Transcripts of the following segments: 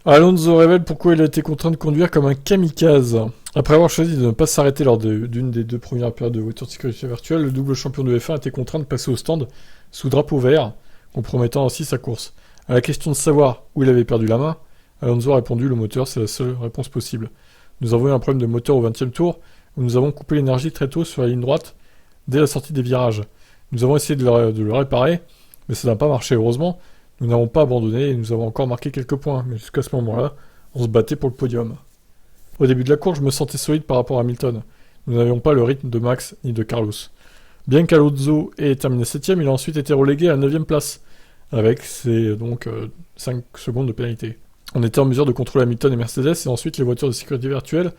Alonso révèle pourquoi il a été contraint de conduire comme un kamikaze. Après avoir choisi de ne pas s'arrêter lors d'une des deux premières périodes de voiture de sécurité virtuelle, le double champion de F1 a été contraint de passer au stand sous drapeau vert, compromettant ainsi sa course. À la question de savoir où il avait perdu la main, Alonso a répondu: le moteur, c'est la seule réponse possible. Nous avons eu un problème de moteur au 20e tour, où nous avons coupé l'énergie très tôt sur la ligne droite, dès la sortie des virages. Nous avons essayé de le réparer, mais ça n'a pas marché, heureusement. Nous n'avons pas abandonné et nous avons encore marqué quelques points, mais jusqu'à ce moment-là, on se battait pour le podium. Au début de la course, je me sentais solide par rapport à Hamilton. Nous n'avions pas le rythme de Max ni de Carlos. Bien qu'Alonso ait terminé 7ème, il a ensuite été relégué à la 9ème place, avec ses 5 secondes de pénalité. On était en mesure de contrôler Hamilton et Mercedes, et ensuite les voitures de sécurité virtuelle,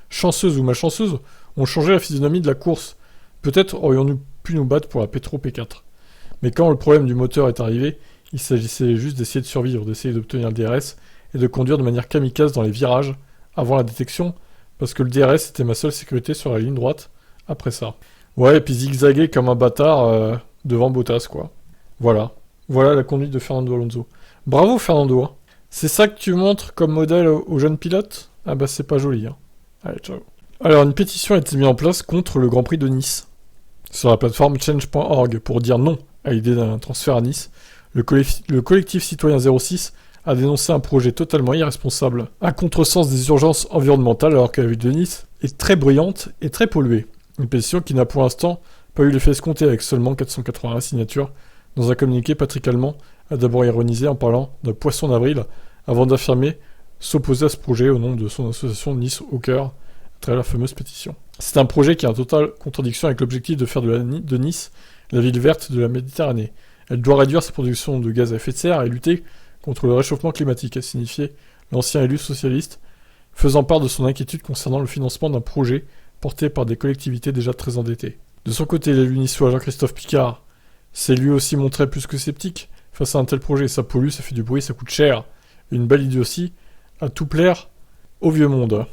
chanceuses ou malchanceuses, ont changé la physionomie de la course. Peut-être aurions-nous pu nous battre pour la Petro P4. Mais quand le problème du moteur est arrivé, il s'agissait juste d'essayer de survivre, d'essayer d'obtenir le DRS, et de conduire de manière kamikaze dans les virages, avant la détection, parce que le DRS était ma seule sécurité sur la ligne droite, après ça. Ouais, et puis zigzaguer comme un bâtard devant Bottas, quoi. Voilà. Voilà la conduite de Fernando Alonso. Bravo Fernando, hein. C'est ça que tu montres comme modèle aux jeunes pilotes? Ah bah c'est pas joli, hein. Allez, ciao. Alors, une pétition a été mise en place contre le Grand Prix de Nice, sur la plateforme change.org, pour dire non à l'idée d'un transfert à Nice. Le collectif citoyen 06 a dénoncé un projet totalement irresponsable, un contresens des urgences environnementales, alors que la ville de Nice est très bruyante et très polluée. Une pétition qui n'a pour l'instant pas eu l'effet escompté, avec seulement 481 signatures. Dans un communiqué, Patrick Allemand a d'abord ironisé en parlant d'un poisson d'avril, avant d'affirmer s'opposer à ce projet au nom de son association Nice au cœur, à travers la fameuse pétition. C'est un projet qui est en totale contradiction avec l'objectif de faire de Nice la ville verte de la Méditerranée. Elle doit réduire sa production de gaz à effet de serre et lutter contre le réchauffement climatique, a signifié l'ancien élu socialiste, faisant part de son inquiétude concernant le financement d'un projet porté par des collectivités déjà très endettées. De son côté, l'élu niçois Jean-Christophe Picard s'est lui aussi montré plus que sceptique face à un tel projet. Ça pollue, ça fait du bruit, ça coûte cher. Une belle idée aussi, à tout plaire au vieux monde.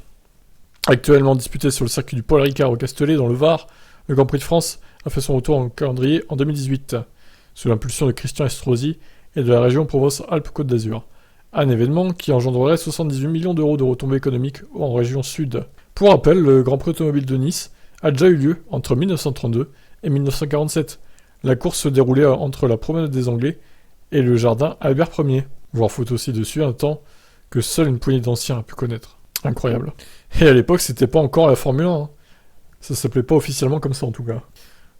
Actuellement disputé sur le circuit du Paul Ricard au Castellet, dans le Var, le Grand Prix de France a fait son retour en calendrier en 2018, sous l'impulsion de Christian Estrosi et de la région Provence-Alpes-Côte d'Azur. Un événement qui engendrerait 78 millions d'euros de retombées économiques en région sud. Pour rappel, le Grand Prix automobile de Nice a déjà eu lieu entre 1932 et 1947. La course se déroulait entre la promenade des Anglais et le jardin Albert Ier. Voir photo aussi dessus, un temps que seule une poignée d'anciens a pu connaître. Incroyable. Et à l'époque, c'était pas encore la Formule 1. Hein. Ça s'appelait pas officiellement comme ça en tout cas.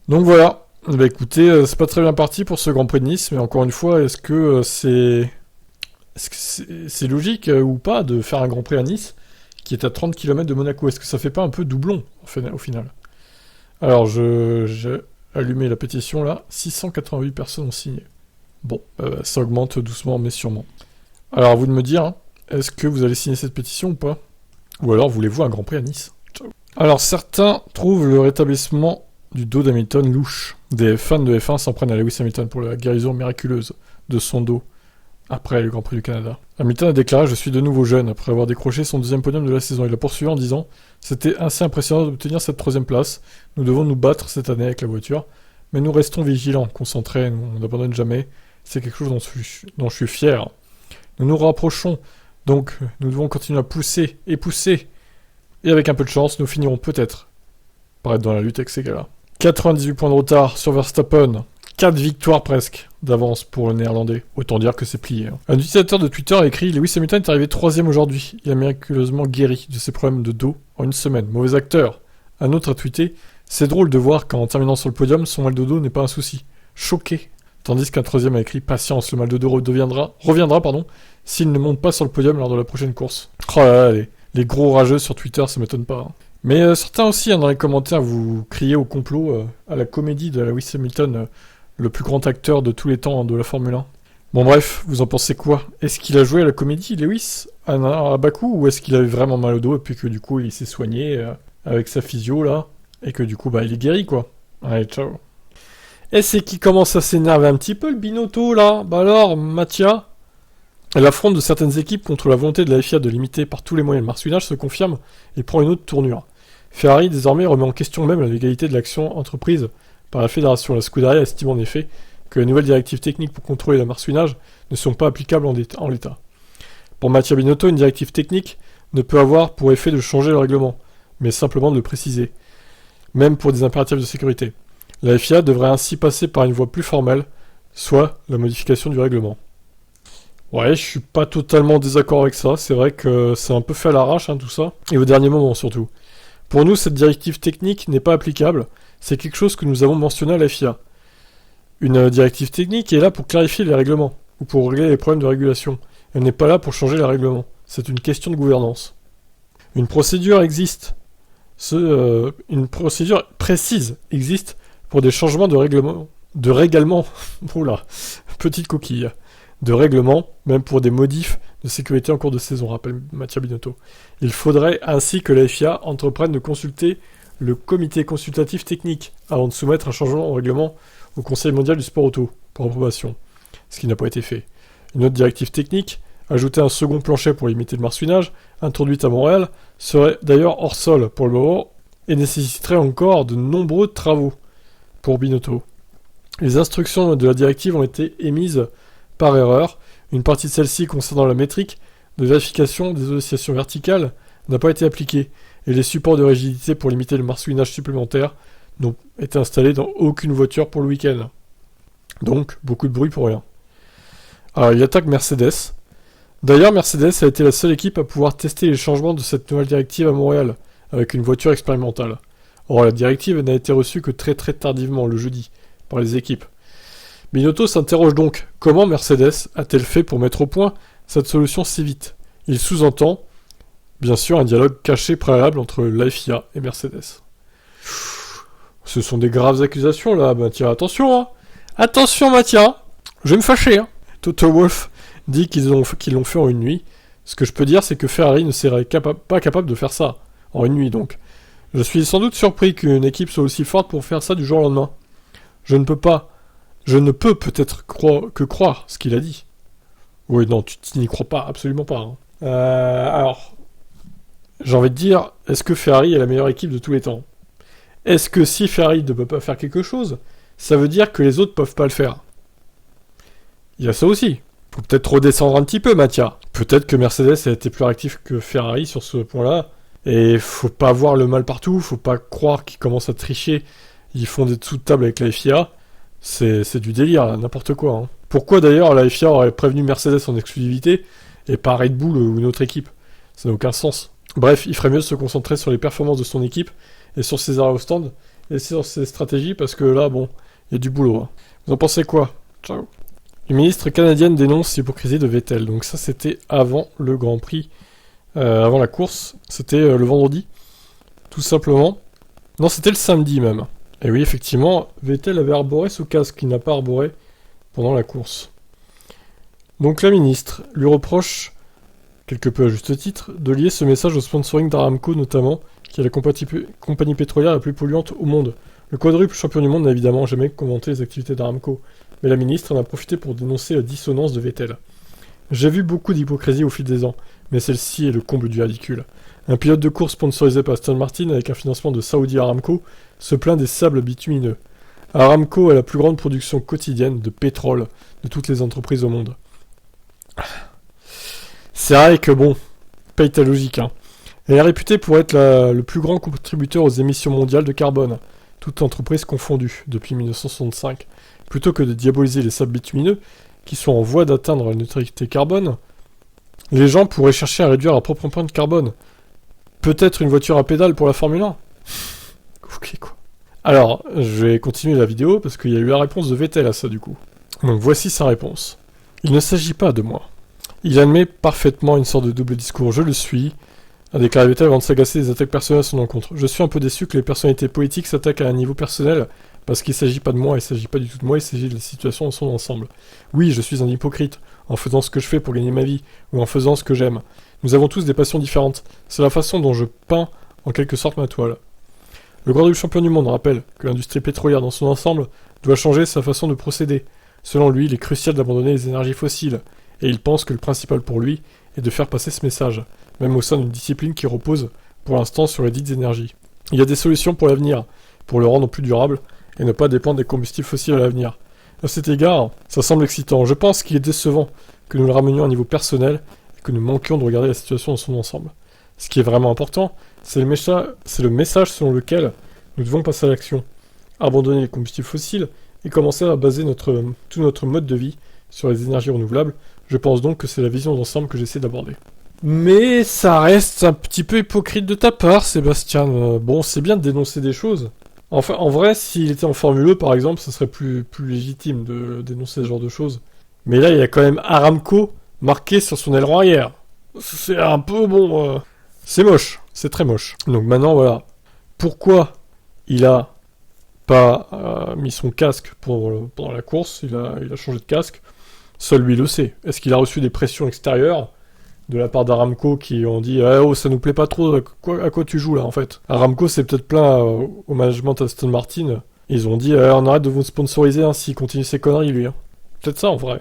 Donc voilà. Bah écoutez, c'est pas très bien parti pour ce Grand Prix de Nice, mais encore une fois, est-ce que c'est logique ou pas de faire un Grand Prix à Nice qui est à 30 km de Monaco? Est-ce que ça fait pas un peu doublon au final? Alors, j'ai allumé la pétition là, 688 personnes ont signé. Bon, ça augmente doucement mais sûrement. Alors à vous de me dire, hein, est-ce que vous allez signer cette pétition ou pas? Ou alors voulez-vous un Grand Prix à Nice? Ciao. Alors certains trouvent le rétablissement du dos d'Hamilton louche. Des fans de F1 s'en prennent à Lewis Hamilton pour la guérison miraculeuse de son dos après le Grand Prix du Canada. Hamilton a déclaré: je suis de nouveau jeune, après avoir décroché son deuxième podium de la saison. Il a poursuivi en disant: c'était assez impressionnant d'obtenir cette troisième place. Nous devons nous battre cette année avec la voiture, mais nous restons vigilants, concentrés, on n'abandonne jamais. C'est quelque chose dont je suis fier. Nous nous rapprochons, donc nous devons continuer à pousser et pousser. Et avec un peu de chance, nous finirons peut-être par être dans la lutte avec ces gars-là. 98 points de retard sur Verstappen. 4 victoires presque d'avance pour le néerlandais. Autant dire que c'est plié. Hein. Un utilisateur de Twitter a écrit: Lewis Hamilton est arrivé 3ème aujourd'hui. Il a miraculeusement guéri de ses problèmes de dos en une semaine. Mauvais acteur. Un autre a tweeté: c'est drôle de voir qu'en terminant sur le podium, son mal de dos n'est pas un souci. Choqué. Tandis qu'un troisième a écrit: patience, le mal de dos reviendra, s'il ne monte pas sur le podium lors de la prochaine course. Oh là là, les gros rageux sur Twitter, ça m'étonne pas. Hein. Mais certains aussi, hein, dans les commentaires, vous criez au complot, à la comédie de Lewis Hamilton, le plus grand acteur de tous les temps hein, de la Formule 1. Bon bref, vous en pensez quoi? Est-ce qu'il a joué à la comédie, Lewis, à Bakou, ou est-ce qu'il avait vraiment mal au dos et puis que du coup il s'est soigné avec sa physio là, et que du coup bah il est guéri quoi? Allez, ciao. Et c'est qui commence à s'énerver un petit peu le Binotto là? Bah alors, Mathia? L'affront de certaines équipes contre la volonté de la FIA de limiter par tous les moyens le marsouinage se confirme et prend une autre tournure. Ferrari désormais remet en question même la légalité de l'action entreprise par la fédération. La Scuderia estime en effet que les nouvelles directives techniques pour contrôler le marsouinage ne sont pas applicables en l'état. Pour Mattia Binotto, une directive technique ne peut avoir pour effet de changer le règlement, mais simplement de le préciser, même pour des impératifs de sécurité. La FIA devrait ainsi passer par une voie plus formelle, soit la modification du règlement. Ouais, je suis pas totalement désaccord avec ça, c'est vrai que c'est un peu fait à l'arrache tout ça, et au dernier moment surtout. Pour nous, cette directive technique n'est pas applicable, c'est quelque chose que nous avons mentionné à la FIA. Une directive technique est là pour clarifier les règlements, ou pour régler les problèmes de régulation. Elle n'est pas là pour changer les règlements, c'est une question de gouvernance. Une procédure existe, une procédure précise existe pour des changements de règlement, oula, petite coquille, de règlement, même pour des modifs de sécurité en cours de saison, rappelle Mattia Binotto. Il faudrait ainsi que la FIA entreprenne de consulter le comité consultatif technique avant de soumettre un changement au règlement au Conseil mondial du sport auto pour approbation, ce qui n'a pas été fait. Une autre directive technique, ajouter un second plancher pour limiter le marsouinage, introduite à Montréal, serait d'ailleurs hors sol pour le moment et nécessiterait encore de nombreux travaux pour Binotto. Les instructions de la directive ont été émises par erreur. Une partie de celle-ci concernant la métrique de vérification des oscillations verticales n'a pas été appliquée et les supports de rigidité pour limiter le marsouinage supplémentaire n'ont été installés dans aucune voiture pour le week-end. Donc, beaucoup de bruit pour rien. Alors, il attaque Mercedes. D'ailleurs, Mercedes a été la seule équipe à pouvoir tester les changements de cette nouvelle directive à Montréal, avec une voiture expérimentale. Or, la directive n'a été reçue que très tardivement, le jeudi, par les équipes. Binotto s'interroge donc, comment Mercedes a-t-elle fait pour mettre au point cette solution si vite? Il sous-entend, bien sûr, un dialogue caché préalable entre la FIA et Mercedes. Ce sont des graves accusations, là, Mattia, attention, hein. Attention, Mattia, je vais me fâcher, hein. Toto Wolff dit qu'ils l'ont fait en une nuit. Ce que je peux dire, c'est que Ferrari ne serait pas capable de faire ça, en une nuit donc. Je suis sans doute surpris qu'une équipe soit aussi forte pour faire ça du jour au lendemain. Je ne peux peut-être croire ce qu'il a dit. Oui, non, tu n'y crois pas, absolument pas. Hein. Alors, j'ai envie de dire, est-ce que Ferrari est la meilleure équipe de tous les temps? Est-ce que si Ferrari ne peut pas faire quelque chose, ça veut dire que les autres peuvent pas le faire? Il y a ça aussi. Faut peut-être redescendre un petit peu, Mattia. Peut-être que Mercedes a été plus réactif que Ferrari sur ce point-là. Et faut pas voir le mal partout, faut pas croire qu'ils commencent à tricher. Ils font des dessous de table avec la FIA. C'est du délire, là, n'importe quoi. Hein. Pourquoi d'ailleurs la FIA aurait prévenu Mercedes en exclusivité et pas Red Bull ou une autre équipe? Ça n'a aucun sens. Bref, il ferait mieux de se concentrer sur les performances de son équipe et sur ses arrêts au stand et sur ses stratégies parce que là, bon, il y a du boulot. Hein. Vous en pensez quoi? Ciao. Une ministre canadienne dénonce l'hypocrisie de Vettel. Donc ça, c'était avant le Grand Prix, avant la course. C'était le vendredi, tout simplement. Non, c'était le samedi même. Et oui, effectivement, Vettel avait arboré ce casque qu'il n'a pas arboré pendant la course. Donc la ministre lui reproche, quelque peu à juste titre, de lier ce message au sponsoring d'Aramco notamment, qui est la compagnie pétrolière la plus polluante au monde. Le quadruple champion du monde n'a évidemment jamais commenté les activités d'Aramco, mais la ministre en a profité pour dénoncer la dissonance de Vettel. J'ai vu beaucoup d'hypocrisie au fil des ans, mais celle-ci est le comble du ridicule. Un pilote de course sponsorisé par Aston Martin avec un financement de Saudi Aramco se plaint des sables bitumineux. Aramco a la plus grande production quotidienne de pétrole de toutes les entreprises au monde. C'est vrai que bon, paye ta logique, hein. Elle est réputée pour être le plus grand contributeur aux émissions mondiales de carbone, toutes entreprises confondues, depuis 1965. Plutôt que de diaboliser les sables bitumineux, qui sont en voie d'atteindre la neutralité carbone, les gens pourraient chercher à réduire leur propre empreinte carbone. Peut-être une voiture à pédales pour la Formule 1. Ok, quoi. Alors, je vais continuer la vidéo, parce qu'il y a eu la réponse de Vettel à ça, du coup. Donc voici sa réponse. Il ne s'agit pas de moi. Il admet parfaitement une sorte de double discours. Je le suis, a déclaré Vettel avant de s'agacer des attaques personnelles à son encontre. Je suis un peu déçu que les personnalités politiques s'attaquent à un niveau personnel, parce qu'il ne s'agit pas de moi, il ne s'agit pas du tout de moi, il s'agit de la situation dans son ensemble. Oui, je suis un hypocrite, en faisant ce que je fais pour gagner ma vie, ou en faisant ce que j'aime. Nous avons tous des passions différentes. C'est la façon dont je peins, en quelque sorte, ma toile. Le quadruple champion du monde rappelle que l'industrie pétrolière dans son ensemble doit changer sa façon de procéder. Selon lui, il est crucial d'abandonner les énergies fossiles, et il pense que le principal pour lui est de faire passer ce message, même au sein d'une discipline qui repose, pour l'instant, sur les dites énergies. Il y a des solutions pour l'avenir, pour le rendre plus durable, et ne pas dépendre des combustibles fossiles à l'avenir. À cet égard, ça semble excitant. Je pense qu'il est décevant que nous le ramenions à un niveau personnel, et que nous manquions de regarder la situation dans son ensemble. Ce qui est vraiment important, c'est le message selon lequel nous devons passer à l'action, abandonner les combustibles fossiles et commencer à baser tout notre mode de vie sur les énergies renouvelables. Je pense donc que c'est la vision d'ensemble que j'essaie d'aborder. Mais ça reste un petit peu hypocrite de ta part, Sébastien. Bon, c'est bien de dénoncer des choses. Enfin, en vrai, s'il était en Formule E, par exemple, ça serait plus légitime de dénoncer ce genre de choses. Mais là, il y a quand même Aramco marqué sur son aileron arrière. C'est un peu bon... C'est moche, c'est très moche. Donc maintenant, voilà. Pourquoi il a pas mis son casque pendant la course, il a changé de casque, seul lui le sait. Est-ce qu'il a reçu des pressions extérieures de la part d'Aramco qui ont dit oh, ça nous plaît pas trop, à quoi tu joues là en fait. Aramco s'est peut-être plaint au management Aston Martin. Ils ont dit on arrête de vous sponsoriser s'il continue ses conneries lui. Peut-être ça en vrai.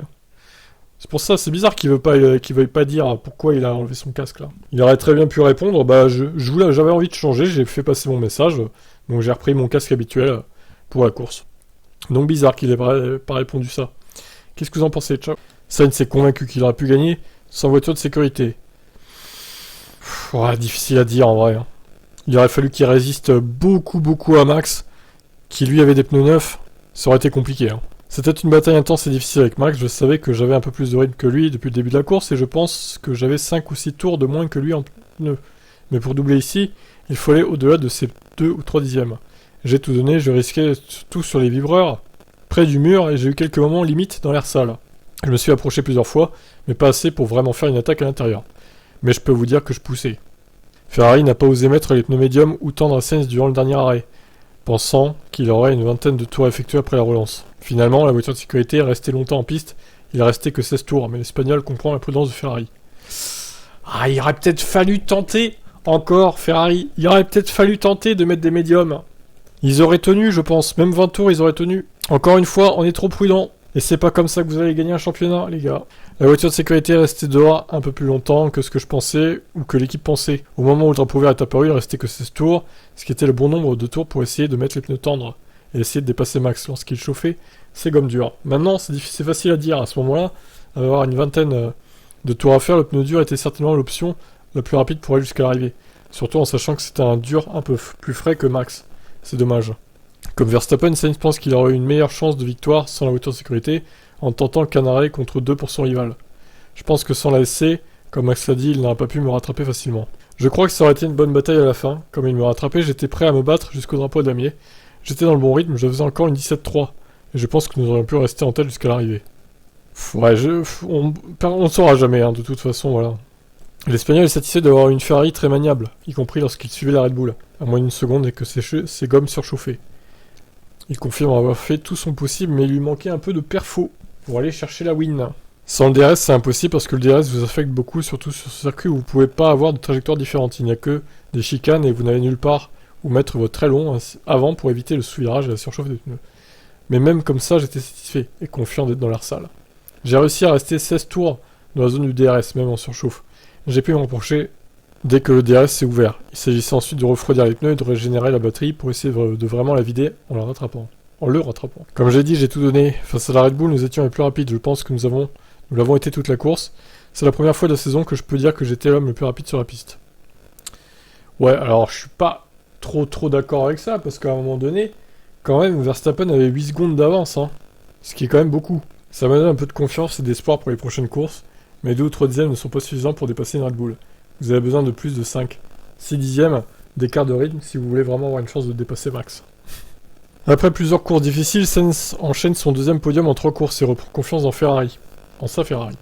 C'est pour ça, c'est bizarre qu'il veuille pas dire pourquoi il a enlevé son casque là. Il aurait très bien pu répondre j'avais envie de changer, j'ai fait passer mon message, donc j'ai repris mon casque habituel pour la course. Donc bizarre qu'il ait pas répondu ça. Qu'est-ce que vous en pensez, ciao? Sainz s'est convaincu qu'il aurait pu gagner sans voiture de sécurité. Difficile à dire en vrai. Il aurait fallu qu'il résiste beaucoup à Max, qui lui avait des pneus neufs. Ça aurait été compliqué. C'était une bataille intense et difficile avec Max. Je savais que j'avais un peu plus de rythme que lui depuis le début de la course et je pense que j'avais 5 ou 6 tours de moins que lui en pneus. Mais pour doubler ici, il fallait au-delà de ces 2 ou 3 dixièmes. J'ai tout donné, je risquais tout sur les vibreurs, près du mur, et j'ai eu quelques moments limite dans l'air sale. Je me suis approché plusieurs fois, mais pas assez pour vraiment faire une attaque à l'intérieur. Mais je peux vous dire que je poussais. Ferrari n'a pas osé mettre les pneus médiums ou tendre à Sainz durant le dernier arrêt, pensant qu'il aurait une vingtaine de tours effectués après la relance. Finalement, la voiture de sécurité est restée longtemps en piste, il est resté que 16 tours, mais l'Espagnol comprend la prudence de Ferrari. Il aurait peut-être fallu tenter, encore Ferrari, il aurait peut-être fallu tenter de mettre des médiums. Ils auraient tenu, je pense, même 20 tours ils auraient tenu. Encore une fois, on est trop prudent. Et c'est pas comme ça que vous allez gagner un championnat, les gars. La voiture de sécurité est restée dehors un peu plus longtemps que ce que je pensais, ou que l'équipe pensait. Au moment où le drapeau vert est apparu, il restait que 16 tours, ce qui était le bon nombre de tours pour essayer de mettre les pneus tendres, et essayer de dépasser Max lorsqu'il chauffait, c'est gomme dur. Maintenant, c'est facile à dire, à ce moment-là, avoir une vingtaine de tours à faire, le pneu dur était certainement l'option la plus rapide pour aller jusqu'à l'arrivée. Surtout en sachant que c'était un dur un peu plus frais que Max. C'est dommage. Comme Verstappen, Sainz pense qu'il aurait eu une meilleure chance de victoire sans la voiture de sécurité en tentant qu'un arrêt contre 2 pour son rival. Je pense que sans la SC, comme Max l'a dit, il n'aurait pas pu me rattraper facilement. Je crois que ça aurait été une bonne bataille à la fin. Comme il me rattrapait, j'étais prêt à me battre jusqu'au drapeau damier. J'étais dans le bon rythme, je faisais encore une 17-3. Et je pense que nous aurions pu rester en tête jusqu'à l'arrivée. On ne saura jamais, de toute façon, voilà. L'Espagnol est satisfait d'avoir une Ferrari très maniable, y compris lorsqu'il suivait la Red Bull, à moins d'une seconde et que ses gommes surchauffaient. Il confirme avoir fait tout son possible, mais il lui manquait un peu de perfo pour aller chercher la win. Sans le DRS, c'est impossible parce que le DRS vous affecte beaucoup, surtout sur ce circuit où vous pouvez pas avoir de trajectoire différente. Il n'y a que des chicanes et vous n'avez nulle part où mettre votre très long avant pour éviter le sous-virage et la surchauffe des pneus. Mais même comme ça, j'étais satisfait et confiant d'être dans l'air sale. J'ai réussi à rester 16 tours dans la zone du DRS, même en surchauffe. J'ai pu me reprocher dès que le DRS s'est ouvert. Il s'agissait ensuite de refroidir les pneus et de régénérer la batterie pour essayer de vraiment la vider en le rattrapant. Comme j'ai dit, j'ai tout donné. Face à la Red Bull, nous étions les plus rapides. Je pense que nous l'avons été toute la course. C'est la première fois de la saison que je peux dire que j'étais l'homme le plus rapide sur la piste. Ouais, alors je suis pas trop d'accord avec ça, parce qu'à un moment donné, quand même, Verstappen avait 8 secondes d'avance, ce qui est quand même beaucoup. Ça me donne un peu de confiance et d'espoir pour les prochaines courses, mais 2 ou 3 dixièmes ne sont pas suffisants pour dépasser une Red Bull. Vous avez besoin de plus de 5, 6 dixièmes d'écart de rythme si vous voulez vraiment avoir une chance de dépasser Max. Après plusieurs courses difficiles, Sainz enchaîne son deuxième podium en 3 courses et reprend confiance en sa Ferrari.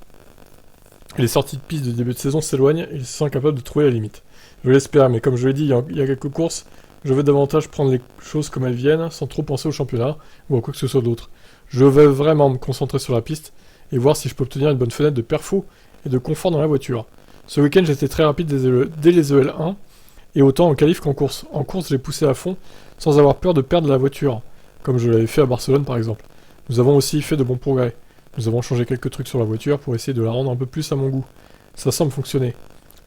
Les sorties de piste de début de saison s'éloignent et il se sent capable de trouver la limite. Je l'espère, mais comme je l'ai dit il y a quelques courses, je vais davantage prendre les choses comme elles viennent, sans trop penser au championnat, ou à quoi que ce soit d'autre. Je vais vraiment me concentrer sur la piste, et voir si je peux obtenir une bonne fenêtre de perfo et de confort dans la voiture. Ce week-end, j'étais très rapide dès les EL1, et autant en qualif qu'en course. En course, j'ai poussé à fond, sans avoir peur de perdre la voiture, comme je l'avais fait à Barcelone par exemple. Nous avons aussi fait de bons progrès. Nous avons changé quelques trucs sur la voiture pour essayer de la rendre un peu plus à mon goût. Ça semble fonctionner.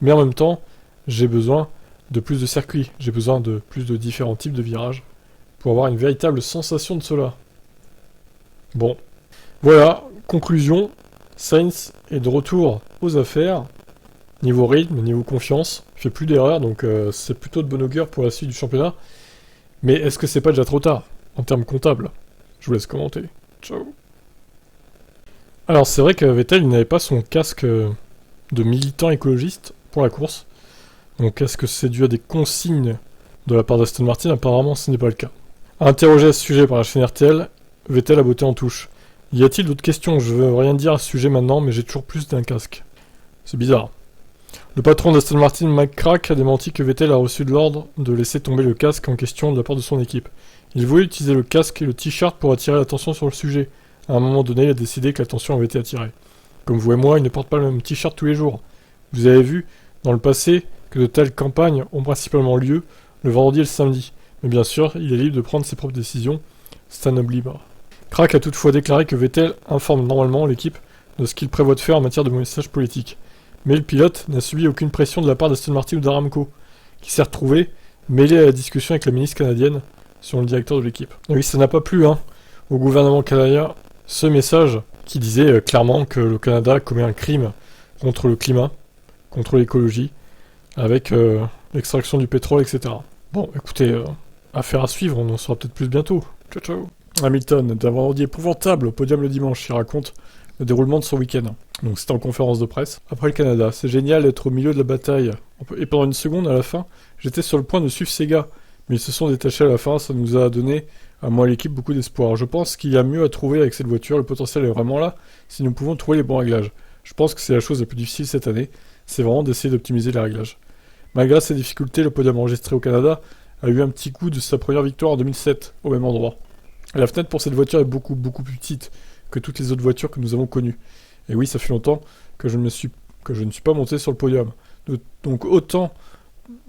Mais en même temps, j'ai besoin de plus de circuits, j'ai besoin de plus de différents types de virages, pour avoir une véritable sensation de cela. Bon, voilà, conclusion, Sainz est de retour aux affaires, Niveau rythme, niveau confiance, il fait plus d'erreurs, donc c'est plutôt de bon augure pour la suite du championnat. Mais est-ce que c'est pas déjà trop tard, en termes comptables? Je vous laisse commenter. Ciao. Alors c'est vrai que Vettel il n'avait pas son casque de militant écologiste pour la course. Donc est-ce que c'est dû à des consignes de la part d'Aston Martin? Apparemment ce n'est pas le cas. Interrogé à ce sujet par la chaîne RTL, Vettel a botté en touche. Y a-t-il d'autres questions? Je veux rien dire à ce sujet maintenant, mais j'ai toujours plus d'un casque. C'est bizarre. Le patron d'Aston Martin, Mike Crack, a démenti que Vettel a reçu de l'ordre de laisser tomber le casque en question de la part de son équipe. Il voulait utiliser le casque et le t-shirt pour attirer l'attention sur le sujet. À un moment donné, il a décidé que l'attention avait été attirée. Comme vous et moi, il ne porte pas le même t-shirt tous les jours. Vous avez vu, dans le passé, que de telles campagnes ont principalement lieu le vendredi et le samedi. Mais bien sûr, il est libre de prendre ses propres décisions. C'est un homme libre. Crack a toutefois déclaré que Vettel informe normalement l'équipe de ce qu'il prévoit de faire en matière de message politique. Mais le pilote n'a subi aucune pression de la part d'Aston Martin ou d'Aramco, qui s'est retrouvé mêlé à la discussion avec la ministre canadienne sur le directeur de l'équipe. Et oui, ça n'a pas plu au gouvernement canadien ce message qui disait clairement que le Canada commet un crime contre le climat, contre l'écologie, avec l'extraction du pétrole, etc. Bon, écoutez, affaire à suivre, on en saura peut-être plus bientôt. Ciao, ciao. Hamilton, d'un vendredi épouvantable au podium le dimanche, il raconte le déroulement de son week-end. Donc c'était en conférence de presse. Après le Canada, c'est génial d'être au milieu de la bataille. Et pendant une seconde, à la fin, j'étais sur le point de suivre ces gars. Mais ils se sont détachés à la fin, ça nous a donné, à moi et l'équipe, beaucoup d'espoir. Je pense qu'il y a mieux à trouver avec cette voiture, le potentiel est vraiment là, si nous pouvons trouver les bons réglages. Je pense que c'est la chose la plus difficile cette année, c'est vraiment d'essayer d'optimiser les réglages. Malgré ces difficultés, le podium enregistré au Canada a eu un petit coup de sa première victoire en 2007, au même endroit. La fenêtre pour cette voiture est beaucoup plus petite que toutes les autres voitures que nous avons connues. Et oui, ça fait longtemps que je ne suis pas monté sur le podium. Donc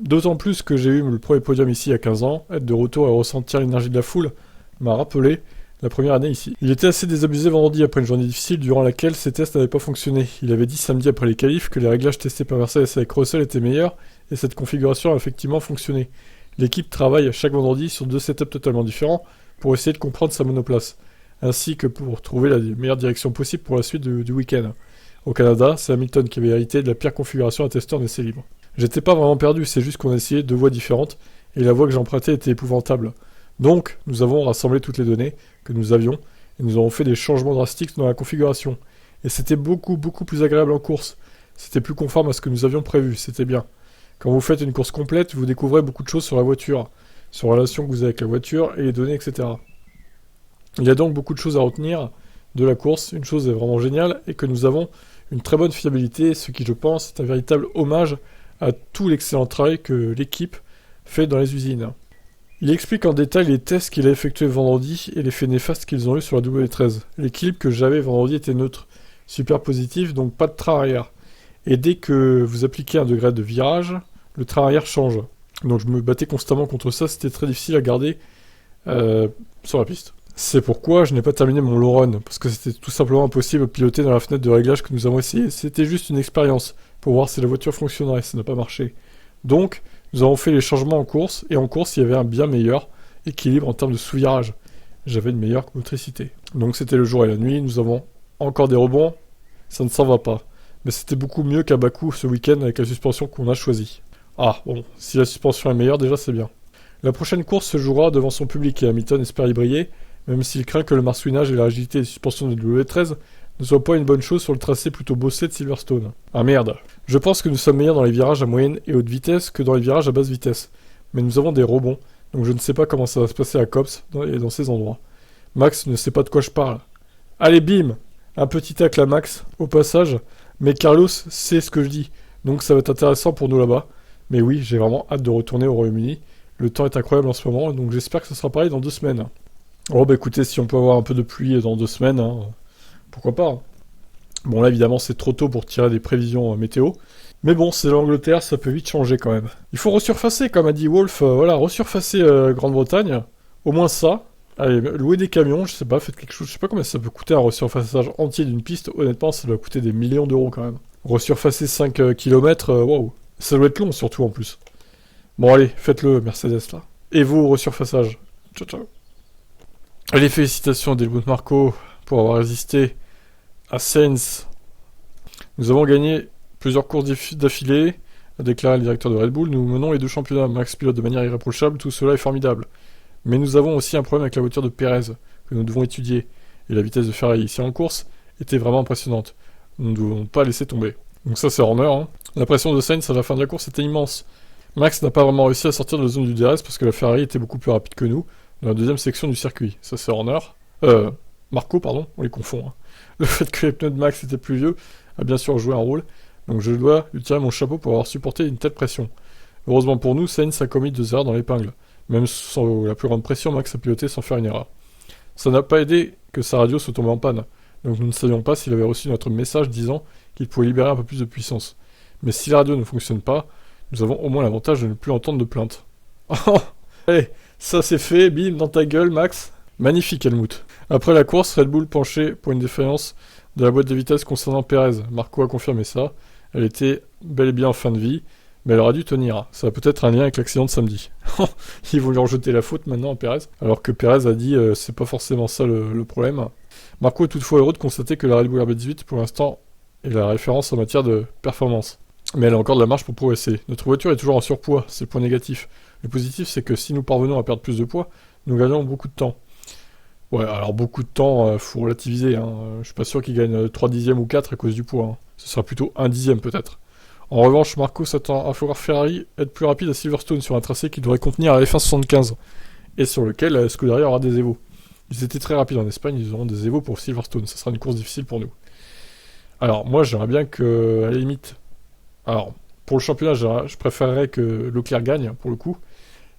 d'autant plus que j'ai eu le premier podium ici il y a 15 ans, être de retour et ressentir l'énergie de la foule m'a rappelé la première année ici. Il était assez désabusé vendredi après une journée difficile durant laquelle ses tests n'avaient pas fonctionné. Il avait dit samedi après les qualifs que les réglages testés par Mercedes avec Russell étaient meilleurs et cette configuration a effectivement fonctionné. L'équipe travaille chaque vendredi sur 2 setups totalement différents pour essayer de comprendre sa monoplace, ainsi que pour trouver la meilleure direction possible pour la suite du week-end. Au Canada, c'est Hamilton qui avait hérité de la pire configuration à tester en essai libre. J'étais pas vraiment perdu, c'est juste qu'on a essayé 2 voies différentes, et la voie que j'empruntais était épouvantable. Donc, nous avons rassemblé toutes les données que nous avions, et nous avons fait des changements drastiques dans la configuration. Et c'était beaucoup plus agréable en course. C'était plus conforme à ce que nous avions prévu, c'était bien. Quand vous faites une course complète, vous découvrez beaucoup de choses sur la voiture, sur la relation que vous avez avec la voiture et les données, etc. Il y a donc beaucoup de choses à retenir de la course. Une chose est vraiment géniale, et que nous avons une très bonne fiabilité, ce qui, je pense, est un véritable hommage à tout l'excellent travail que l'équipe fait dans les usines. Il explique en détail les tests qu'il a effectués vendredi et l'effet néfaste qu'ils ont eu sur la W13. L'équilibre que j'avais vendredi était neutre, super positif, donc pas de train arrière. Et dès que vous appliquez un degré de virage, le train arrière change. Donc je me battais constamment contre ça, c'était très difficile à garder sur la piste. C'est pourquoi je n'ai pas terminé mon low run, parce que c'était tout simplement impossible de piloter dans la fenêtre de réglage que nous avons essayé. C'était juste une expérience, pour voir si la voiture fonctionnerait, ça n'a pas marché. Donc, nous avons fait les changements en course, et en course, il y avait un bien meilleur équilibre en termes de sous-virage. J'avais une meilleure motricité. Donc c'était le jour et la nuit, nous avons encore des rebonds, ça ne s'en va pas. Mais c'était beaucoup mieux qu'à Bakou ce week-end avec la suspension qu'on a choisie. Ah, bon, si la suspension est meilleure, déjà c'est bien. La prochaine course se jouera devant son public et Hamilton espère y briller, même s'il craint que le marsouinage et la rigidité des suspensions de W13 ne soient pas une bonne chose sur le tracé plutôt bossé de Silverstone. Ah merde. Je pense que nous sommes meilleurs dans les virages à moyenne et haute vitesse que dans les virages à basse vitesse. Mais nous avons des rebonds, donc je ne sais pas comment ça va se passer à Copse et dans ces endroits. Max ne sait pas de quoi je parle. Allez bim. Un petit tacle à Max, au passage, mais Carlos sait ce que je dis, donc ça va être intéressant pour nous là-bas. Mais oui, j'ai vraiment hâte de retourner au Royaume-Uni. Le temps est incroyable en ce moment, donc j'espère que ce sera pareil dans 2 semaines. Oh bah écoutez, si on peut avoir un peu de pluie dans 2 semaines, pourquoi pas. Bon là évidemment c'est trop tôt pour tirer des prévisions météo, mais bon c'est l'Angleterre, ça peut vite changer quand même. Il faut resurfacer comme a dit Wolf, voilà, resurfacer Grande-Bretagne, au moins ça. Allez, louer des camions, je sais pas, faites quelque chose, je sais pas combien ça peut coûter un resurfaçage entier d'une piste, honnêtement ça doit coûter des millions d'euros quand même. Resurfacer 5 km, waouh, ça doit être long surtout en plus. Bon allez, faites-le Mercedes là. Et vous, resurfaçage. Ciao ciao. Allez, félicitations à Helmut Marko pour avoir résisté à Sainz. Nous avons gagné Plusieurs courses d'affilée, a déclaré le directeur de Red Bull. Nous menons les deux championnats. Max pilote de manière irréprochable, tout cela est formidable. Mais nous avons aussi un problème avec la voiture de Pérez, que nous devons étudier. Et la vitesse de Ferrari ici en course était vraiment impressionnante. Nous ne devons pas laisser tomber. Donc ça c'est Horner. Hein. La pression de Sainz à la fin de la course était immense. Max n'a pas vraiment réussi à sortir de la zone du DRS parce que la Ferrari était beaucoup plus rapide que nous dans la deuxième section du circuit. Ça c'est Horner. Marco, pardon, on les confond. Hein. Le fait que les pneus de Max étaient plus vieux a bien sûr joué un rôle. Donc je dois lui tirer mon chapeau pour avoir supporté une telle pression. Heureusement pour nous, Sainz a commis 2 erreurs dans l'épingle. Même sans la plus grande pression, Max a piloté sans faire une erreur. Ça n'a pas aidé que sa radio soit tombée en panne. Donc nous ne savions pas s'il avait reçu notre message disant qu'il pouvait libérer un peu plus de puissance. Mais si la radio ne fonctionne pas, nous avons au moins l'avantage de ne plus entendre de plainte. Allez, ça c'est fait, bim, dans ta gueule, Max. Magnifique, Helmut. Après la course, Red Bull penchait pour une défaillance de la boîte de vitesse concernant Pérez. Marco a confirmé ça. Elle était bel et bien en fin de vie, mais elle aura dû tenir. Ça a peut-être un lien avec l'accident de samedi. Ils vont lui rejeter la faute maintenant à Pérez, alors que Pérez a dit c'est pas forcément ça le problème. Marco est toutefois heureux de constater que la Red Bull RB18 pour l'instant est la référence en matière de performance. Mais elle a encore de la marge pour progresser. Notre voiture est toujours en surpoids, c'est le point négatif. Le positif, c'est que si nous parvenons à perdre plus de poids, nous gagnons beaucoup de temps. Ouais, alors beaucoup de temps, faut relativiser. Hein. Je suis pas sûr qu'il gagne 3 dixièmes ou 4 à cause du poids. Hein. Ce sera plutôt 1 dixième peut-être. En revanche, Marco s'attend à voir Ferrari être plus rapide à Silverstone sur un tracé qui devrait contenir la F1 75 et sur lequel la Scuderia aura des évos. Ils étaient très rapides en Espagne, ils auront des évos pour Silverstone. Ça sera une course difficile pour nous. Alors, moi, j'aimerais bien que, à la limite... Alors, pour le championnat, je préférerais que Leclerc gagne, pour le coup.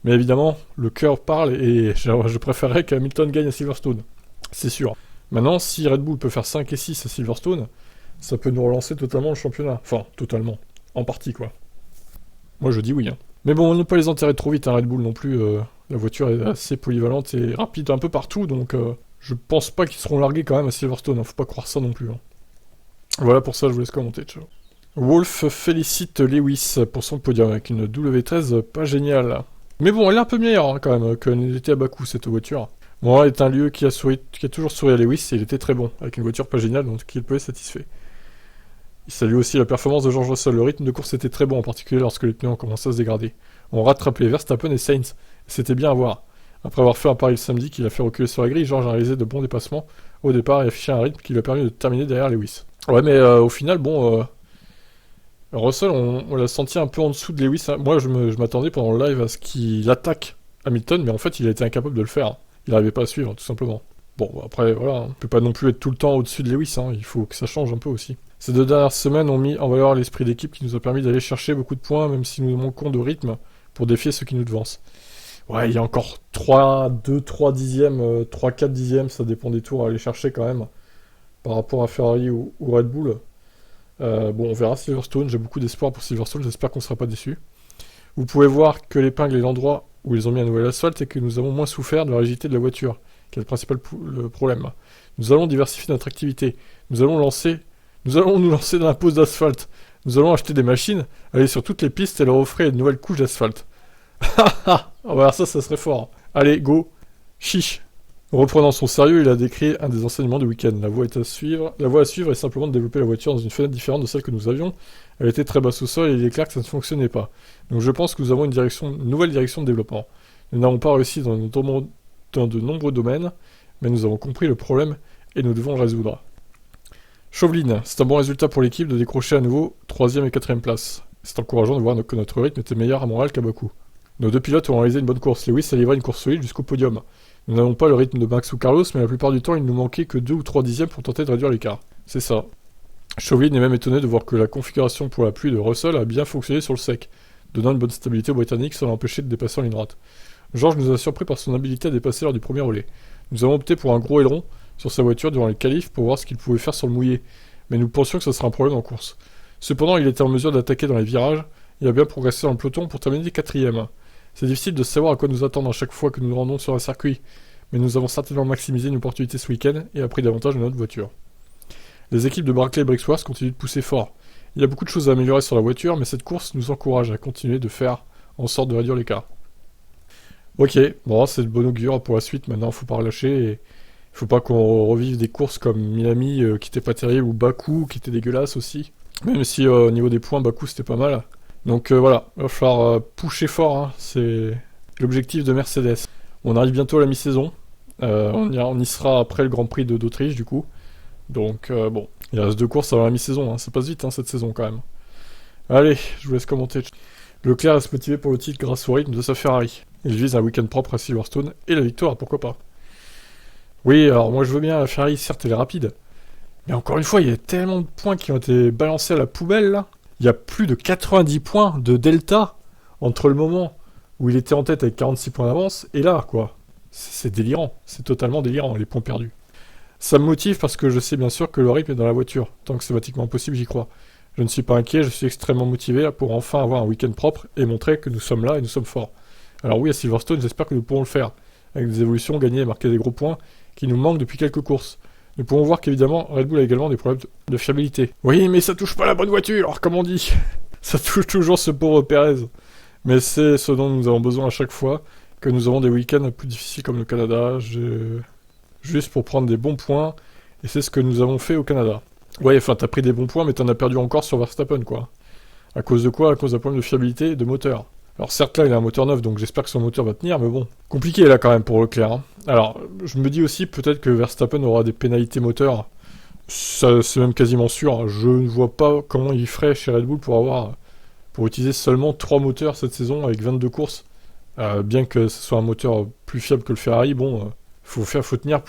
Mais évidemment, le cœur parle et je préférerais qu'Hamilton gagne à Silverstone. C'est sûr. Maintenant, si Red Bull peut faire 5 et 6 à Silverstone, ça peut nous relancer totalement le championnat. Enfin, totalement. En partie, quoi. Moi, je dis oui. Hein. Mais bon, ne pas les enterrer trop vite, hein, Red Bull non plus. La voiture est assez polyvalente et rapide un peu partout, donc je pense pas qu'ils seront largués quand même à Silverstone. Hein. Faut pas croire ça non plus. Hein. Voilà, pour ça, je vous laisse commenter. Ciao. Wolf félicite Lewis pour son podium avec une W13 pas géniale. Mais bon, elle est un peu meilleure hein, quand même que n'était à Bakou cette voiture. Bon, elle est un lieu qui a toujours souri à Lewis et il était très bon, avec une voiture pas géniale, donc il peut être satisfait. Il salue aussi la performance de George Russell. Le rythme de course était très bon, en particulier lorsque les pneus ont commencé à se dégrader. On rattrape les Verstappen et Sainz. C'était bien à voir. Après avoir fait un pari le samedi qui l'a fait reculer sur la grille, George a réalisé de bons dépassements au départ et affiché un rythme qui lui a permis de terminer derrière Lewis. Ouais, mais au final, bon... Russell, on l'a senti un peu en dessous de Lewis. Hein. Moi, je m'attendais pendant le live à ce qu'il attaque Hamilton, mais en fait, il a été incapable de le faire. Il n'arrivait pas à suivre, tout simplement. Bon, après, voilà, on peut pas non plus être tout le temps au-dessus de Lewis. Hein. Il faut que ça change un peu aussi. Ces 2 dernières semaines ont mis en valeur l'esprit d'équipe qui nous a permis d'aller chercher beaucoup de points, même si nous manquons de rythme, pour défier ceux qui nous devancent. Ouais, il y a encore 3 dixièmes, 3-4 dixièmes, ça dépend des tours à aller chercher quand même, par rapport à Ferrari ou Red Bull. Bon, on verra Silverstone, j'ai beaucoup d'espoir pour Silverstone, j'espère qu'on ne sera pas déçus. Vous pouvez voir que l'épingle est l'endroit où ils ont mis un nouvel asphalte et que nous avons moins souffert de la rigidité de la voiture, qui est le principal problème. Nous allons diversifier notre activité, nous allons nous lancer dans la pose d'asphalte, nous allons acheter des machines, aller sur toutes les pistes et leur offrir une nouvelle couche d'asphalte. On va voir ça serait fort. Allez, go, chiche. Reprenant son sérieux, il a décrit un des enseignements du week-end. La voie à suivre est simplement de développer la voiture dans une fenêtre différente de celle que nous avions. Elle était très basse au sol et il est clair que ça ne fonctionnait pas. Donc je pense que nous avons une nouvelle direction de développement. Nous n'avons pas réussi dans de nombreux domaines, mais nous avons compris le problème et nous devons le résoudre. Chauveline, c'est un bon résultat pour l'équipe de décrocher à nouveau 3e et 4e place. C'est encourageant de voir que notre rythme était meilleur à Montréal qu'à Bakou. Nos 2 pilotes ont réalisé une bonne course. Lewis a livré une course solide jusqu'au podium. Nous n'avons pas le rythme de Max ou Carlos, mais la plupart du temps, il nous manquait que 2 ou 3 dixièmes pour tenter de réduire l'écart. C'est ça. Chauveline est même étonné de voir que la configuration pour la pluie de Russell a bien fonctionné sur le sec, donnant une bonne stabilité aux Britanniques sans l'empêcher de dépasser en ligne droite. George nous a surpris par son habilité à dépasser lors du premier relais. Nous avons opté pour un gros aileron sur sa voiture durant les qualifs pour voir ce qu'il pouvait faire sur le mouillé, mais nous pensions que ce serait un problème en course. Cependant, il était en mesure d'attaquer dans les virages, il a bien progressé dans le peloton pour terminer 4e. C'est difficile de savoir à quoi nous attendre à chaque fois que nous nous rendons sur un circuit, mais nous avons certainement maximisé une opportunité ce week-end et appris davantage de notre voiture. Les équipes de Brackley et Brixworth continuent de pousser fort. Il y a beaucoup de choses à améliorer sur la voiture, mais cette course nous encourage à continuer de faire en sorte de réduire l'écart. Ok, bon, c'est de bon augure pour la suite, maintenant il faut pas relâcher, et il faut pas qu'on revive des courses comme Miami qui était pas terrible, ou Bakou qui était dégueulasse aussi. Même si au niveau des points, Bakou c'était pas mal. Donc voilà, il va falloir pusher fort, hein. C'est l'objectif de Mercedes. On arrive bientôt à la mi-saison. On y sera après le Grand Prix d'Autriche du coup. Donc bon, il reste 2 courses avant la mi-saison, hein. Ça passe vite hein, cette saison quand même. Allez, je vous laisse commenter. Leclerc reste motivé pour le titre grâce au rythme de sa Ferrari. Il vise un week-end propre à Silverstone et la victoire, pourquoi pas. Oui, alors moi je veux bien, la Ferrari certes elle est rapide. Mais encore une fois, il y a tellement de points qui ont été balancés à la poubelle là. Il y a plus de 90 points de delta entre le moment où il était en tête avec 46 points d'avance et là, quoi. C'est délirant, c'est totalement délirant, les points perdus. Ça me motive parce que je sais bien sûr que le rythme est dans la voiture. Tant que c'est pratiquement possible, j'y crois. Je ne suis pas inquiet, je suis extrêmement motivé pour enfin avoir un week-end propre et montrer que nous sommes là et nous sommes forts. Alors oui, à Silverstone, j'espère que nous pourrons le faire. Avec des évolutions, gagner et marquer des gros points qui nous manquent depuis quelques courses. Nous pouvons voir qu'évidemment, Red Bull a également des problèmes de fiabilité. Oui, mais ça touche pas la bonne voiture, comme on dit. Ça touche toujours ce pauvre Perez. Mais c'est ce dont nous avons besoin à chaque fois, que nous avons des week-ends plus difficiles comme le Canada, juste pour prendre des bons points, et c'est ce que nous avons fait au Canada. Ouais, enfin, t'as pris des bons points, mais t'en as perdu encore sur Verstappen, quoi. À cause de quoi? À cause d'un problème de fiabilité et de moteur. Alors certes, là, il a un moteur neuf, donc j'espère que son moteur va tenir, mais bon. Compliqué, là, quand même, pour Leclerc. Hein. Alors, je me dis aussi, peut-être que Verstappen aura des pénalités moteurs. Ça, c'est même quasiment sûr. Je ne vois pas comment il ferait chez Red Bull pour utiliser seulement 3 moteurs cette saison avec 22 courses. Bien que ce soit un moteur plus fiable que le Ferrari, bon, faut tenir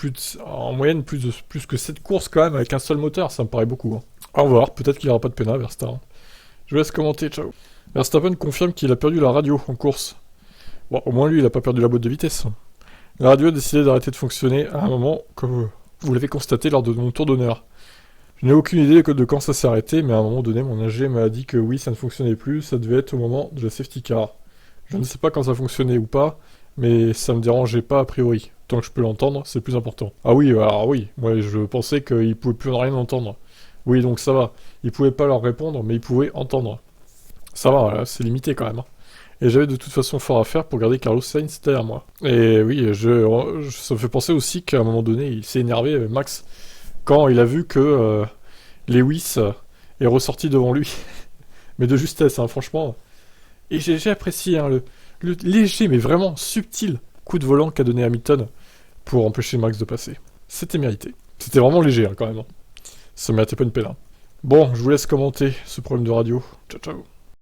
en moyenne plus que 7 courses quand même avec un seul moteur, ça me paraît beaucoup. Hein. Au revoir, peut-être qu'il n'y aura pas de pénal, Verstappen. Je vous laisse commenter, ciao. Verstappen confirme qu'il a perdu la radio en course. Bon, au moins lui, il n'a pas perdu la boîte de vitesse. La radio a décidé d'arrêter de fonctionner à un moment, comme vous l'avez constaté lors de mon tour d'honneur. Je n'ai aucune idée de quand ça s'est arrêté, mais à un moment donné, mon ingé m'a dit que oui, ça ne fonctionnait plus, ça devait être au moment de la safety car. Je ne sais pas quand ça fonctionnait ou pas, mais ça me dérangeait pas a priori. Tant que je peux l'entendre, c'est plus important. Ah oui, alors oui, moi je pensais qu'il pouvait plus rien entendre. Oui, donc ça va. Il pouvait pas leur répondre, mais il pouvait entendre. Ça va, là, c'est limité quand même. Hein. Et j'avais de toute façon fort à faire pour garder Carlos Sainz derrière moi. Et oui, ça me fait penser aussi qu'à un moment donné, il s'est énervé, Max, quand il a vu que Lewis est ressorti devant lui. Mais de justesse, hein, franchement. Et j'ai apprécié hein, le léger, mais vraiment subtil coup de volant qu'a donné Hamilton pour empêcher Max de passer. C'était mérité. C'était vraiment léger hein, quand même. Hein. Ça méritait pas une peine. Hein. Bon, je vous laisse commenter ce problème de radio. Ciao, ciao.